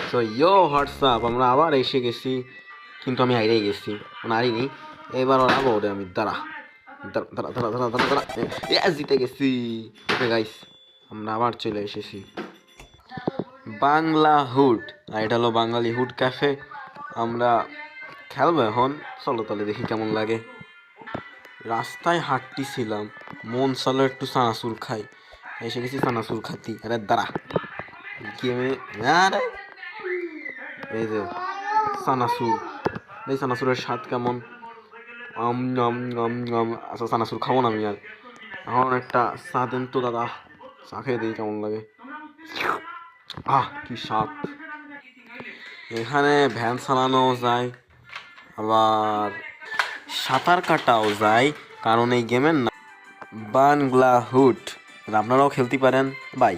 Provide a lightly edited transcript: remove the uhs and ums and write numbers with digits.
So ইয়ো WhatsApp, আমরা আবার এসে গেছি, কিন্তু আমি হারিয়ে গেছি, মানে হারিনি। এবার হারাবো ওরে আমি, দাঁড়া দাঁড়া দাঁড়া দাঁড়া দাঁড়া দাঁড়া দাঁড়া, জিতে গেছি। ওকে গাইস, আমরা আবার চলে এসেছি বাংলা হুড, আর এটা হলো বাঙালি হুড ক্যাফে। আমরা খেলবো এখন, চলো তাহলে দেখি কেমন লাগে। রাস্তায় হাঁটতেছিলাম, মন চলো একটু চানাচুর খাই, এসে গেছি চানাচুর খাতি। আরে দাঁড়া, গেমে আরে এই যে চানাচুর, এই চানাচুরের স্বাদ কেমন? আম আম আম আম। আচ্ছা চানাচুর খাবো না আমি আর, এখন একটা চা দেন তো দাদা, চা খেয়ে দিই কেমন লাগে। কি স্বাদ! এখানে ভ্যান চালানো যায়, আবার সাঁতার কাটাও যায়, কারণ এই গেমের নাম বাংলা হুড। আপনারাও খেলতে পারেন। বাই।